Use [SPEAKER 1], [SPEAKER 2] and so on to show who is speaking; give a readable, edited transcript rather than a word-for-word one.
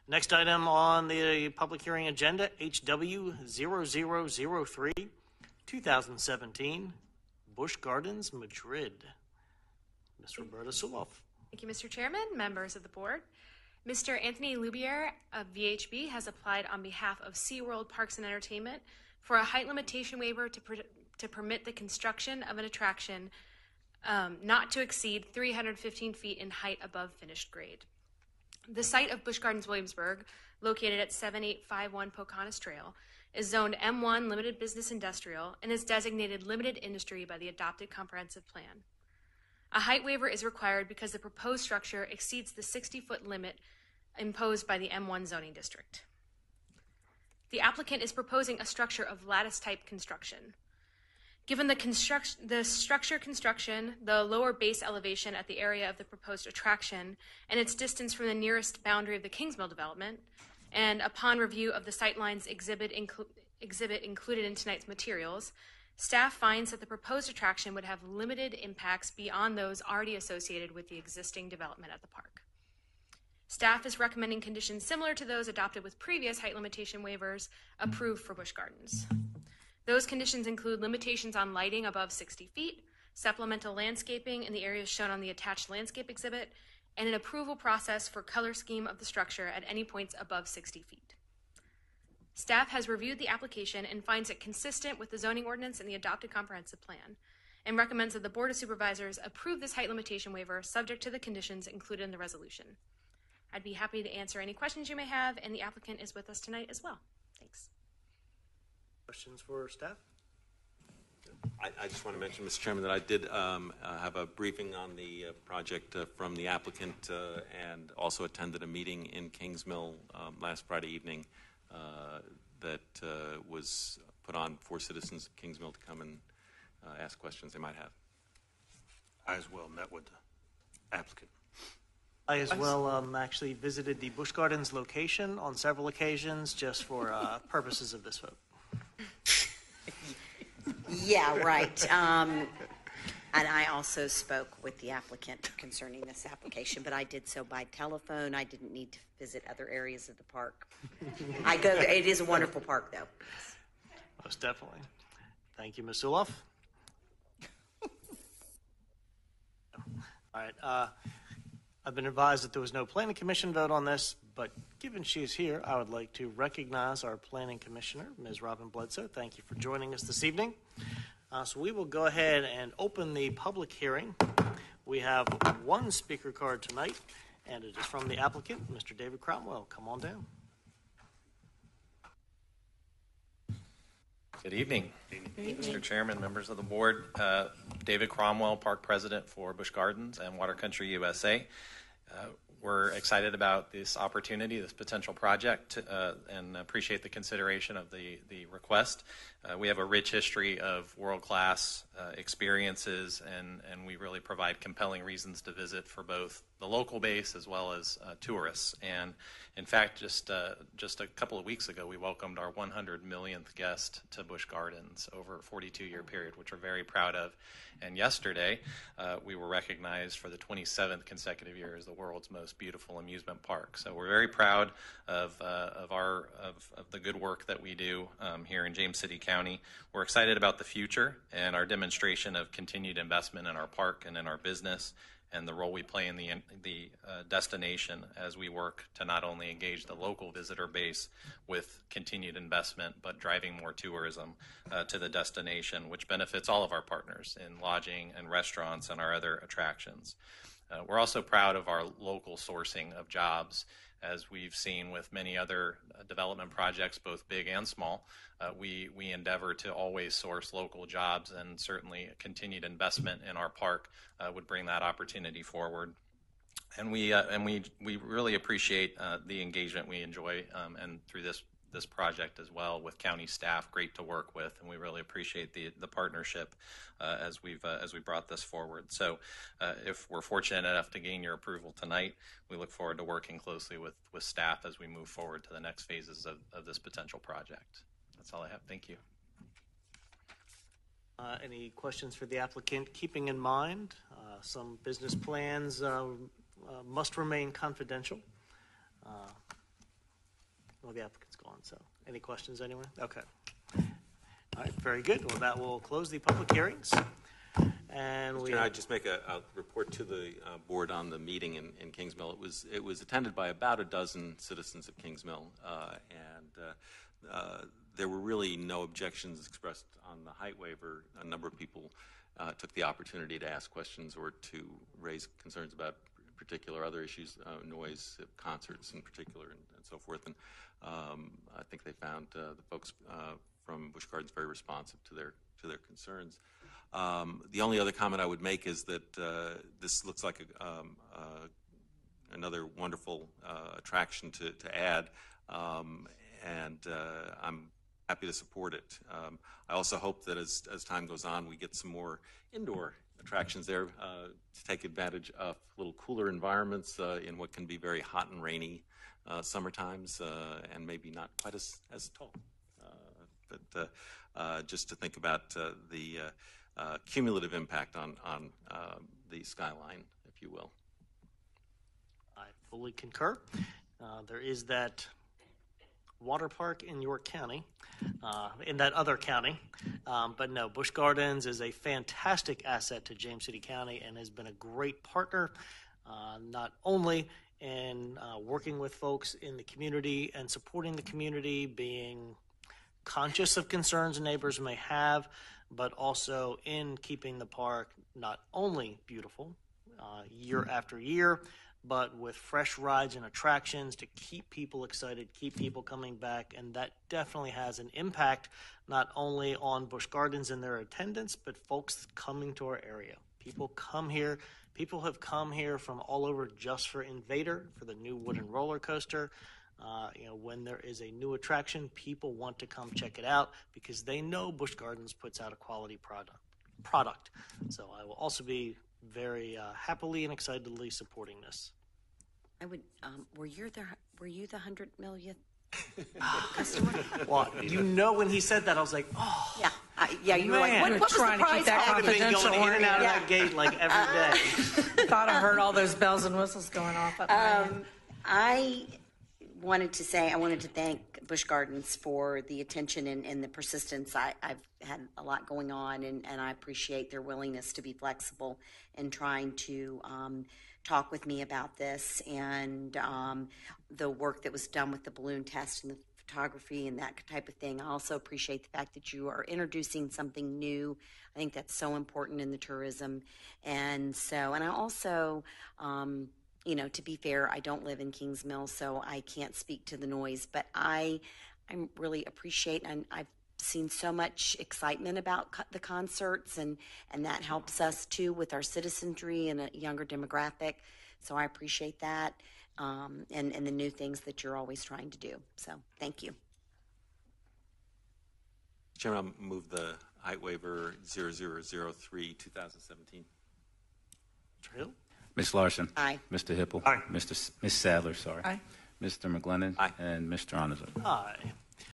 [SPEAKER 1] Next item on the public hearing agenda, HW 0003, 2017, Busch Gardens, Madrid. Ms. Roberta Suloff.
[SPEAKER 2] Thank you, Mr. Chairman, members of the board. Mr. Anthony Lubier of VHB has applied on behalf of SeaWorld Parks and Entertainment for a height limitation waiver to permit the construction of an attraction not to exceed 315 feet in height above finished grade. The site of Busch Gardens Williamsburg, located at 7851 Pocahontas Trail, is zoned M1 Limited Business Industrial and is designated Limited Industry by the adopted comprehensive plan. A height waiver is required because the proposed structure exceeds the 60-foot limit imposed by the M1 zoning district. The applicant is proposing a structure of lattice-type construction. Given the structure construction, the lower base elevation at the area of the proposed attraction, and its distance from the nearest boundary of the Kingsmill development, and upon review of the sightlines exhibit included in tonight's materials, staff finds that the proposed attraction would have limited impacts beyond those already associated with the existing development at the park. Staff is recommending conditions similar to those adopted with previous height limitation waivers approved for Busch Gardens. Those conditions include limitations on lighting above 60 feet, supplemental landscaping in the areas shown on the attached landscape exhibit, and an approval process for color scheme of the structure at any points above 60 feet. Staff has reviewed the application and finds it consistent with the zoning ordinance and the adopted comprehensive plan, and recommends that the Board of Supervisors approve this height limitation waiver subject to the conditions included in the resolution. I'd be happy to answer any questions you may have, and the applicant is with us tonight as well. Thanks.
[SPEAKER 1] Questions for staff?
[SPEAKER 3] I just want to mention, Mr. Chairman, that I did have a briefing on the project from the applicant and also attended a meeting in Kingsmill last Friday evening that was put on for citizens of Kingsmill to come and ask questions they might have.
[SPEAKER 4] I as well met with the applicant.
[SPEAKER 1] I as well actually visited the Busch Gardens location on several occasions just for purposes of this vote.
[SPEAKER 5] Yeah, right. And I also spoke with the applicant concerning this application, but I did so by telephone. I didn't need to visit other areas of the park. It is a wonderful park, though.
[SPEAKER 1] Most definitely. Thank you, Ms. Suloff. All right. I've been advised that there was no planning commission vote on this, but given she is here, I would like to recognize our planning commissioner, Ms. Robin Bledsoe. Thank you for joining us this evening. So we will go ahead and open the public hearing. We have one speaker card tonight, and it is from the applicant, Mr. David Cromwell. Come on down.
[SPEAKER 6] Good evening, Mr. Chairman, members of the board. David Cromwell, Park President for Busch Gardens and Water Country USA. We're excited about this opportunity, this potential project, and appreciate the consideration of the request. We have a rich history of world-class experiences, and we really provide compelling reasons to visit for both the local base as well as tourists. And in fact, just a couple of weeks ago, we welcomed our 100 millionth guest to Busch Gardens over a 42-year period, which we're very proud of. And yesterday, we were recognized for the 27th consecutive year as the world's most beautiful amusement park. So we're very proud of the good work that we do here in James City County. We're excited about the future and our demonstration of continued investment in our park and in our business, and the role we play in the destination as we work to not only engage the local visitor base with continued investment, but driving more tourism to the destination, which benefits all of our partners in lodging and restaurants and our other attractions. We're also proud of our local sourcing of jobs. As we've seen with many other development projects, both big and small, we endeavor to always source local jobs, and certainly continued investment in our park would bring that opportunity forward. And we really appreciate the engagement we enjoy and through this project as well with county staff. Great to work with, and we really appreciate the partnership as we brought this forward. So if we're fortunate enough to gain your approval tonight, we look forward to working closely with staff as we move forward to the next phases of this potential project. That's all I have. Thank you.
[SPEAKER 1] Any questions for the applicant? Keeping in mind some business plans must remain confidential. Well, the applicant's gone, so any questions, anyone? Okay. All right, very good. Well, that will close the public hearings. And
[SPEAKER 3] Mr. Chairman, I'd just make a report to the board on the meeting in Kings Mill. It was attended by about a dozen citizens of Kings Mill, and there were really no objections expressed on the height waiver. A number of people took the opportunity to ask questions or to raise concerns about particular other issues, noise, concerts in particular, and so forth. And I think they found the folks from Busch Gardens very responsive to their concerns. The only other comment I would make is that this looks like another wonderful attraction to add, and I'm happy to support it. I also hope that as time goes on, we get some more indoor attractions there to take advantage of little cooler environments in what can be very hot and rainy summer times, and maybe not quite as tall. But just to think about the cumulative impact on the skyline, if you will.
[SPEAKER 1] I fully concur. There is that water park in York County, in that other county. But no, Busch Gardens is a fantastic asset to James City County and has been a great partner, not only in working with folks in the community and supporting the community, being conscious of concerns neighbors may have, but also in keeping the park not only beautiful year after year, but with fresh rides and attractions to keep people excited, keep people coming back. And that definitely has an impact not only on Busch Gardens and their attendance, but folks coming to our area. People come here. People have come here from all over just for Invader, for the new wooden roller coaster. When there is a new attraction, people want to come check it out because they know Busch Gardens puts out a quality product. So I will also be very happily and excitedly supporting this.
[SPEAKER 5] I would. Were you the 100 millionth customer?
[SPEAKER 1] Well, when he said that, I was like, oh.
[SPEAKER 5] Yeah. Yeah. You were like,
[SPEAKER 1] Man.
[SPEAKER 5] what was
[SPEAKER 7] trying
[SPEAKER 5] the
[SPEAKER 7] to keep
[SPEAKER 5] price?
[SPEAKER 7] that
[SPEAKER 1] I would have been
[SPEAKER 7] confidential,
[SPEAKER 1] going in and out of
[SPEAKER 5] yeah.
[SPEAKER 1] that gate like every day.
[SPEAKER 7] Thought I heard all those bells and whistles going off up my end.
[SPEAKER 5] I wanted to thank Busch Gardens for the attention and the persistence. I've had a lot going on, and I appreciate their willingness to be flexible and trying to talk with me about this and the work that was done with the balloon test and the photography and that type of thing. I also appreciate the fact that you are introducing something new. I think that's so important in the tourism. And I also, to be fair, I don't live in Kings Mill, so I can't speak to the noise, but I really appreciate, and I've seen so much excitement about the concerts, and that helps us too with our citizenry and a younger demographic. So I appreciate that, and the new things that you're always trying to do. So thank you.
[SPEAKER 3] Chairman, I'll move the height waiver 0003 2017.
[SPEAKER 1] Mr. Hill?
[SPEAKER 8] Ms. Larson.
[SPEAKER 5] Aye.
[SPEAKER 8] Mr. Hippel.
[SPEAKER 4] Aye.
[SPEAKER 8] Ms. Sadler, sorry.
[SPEAKER 7] Aye.
[SPEAKER 8] Mr. McGlennon.
[SPEAKER 3] Aye.
[SPEAKER 8] And Mr. Onizuka.
[SPEAKER 1] Aye.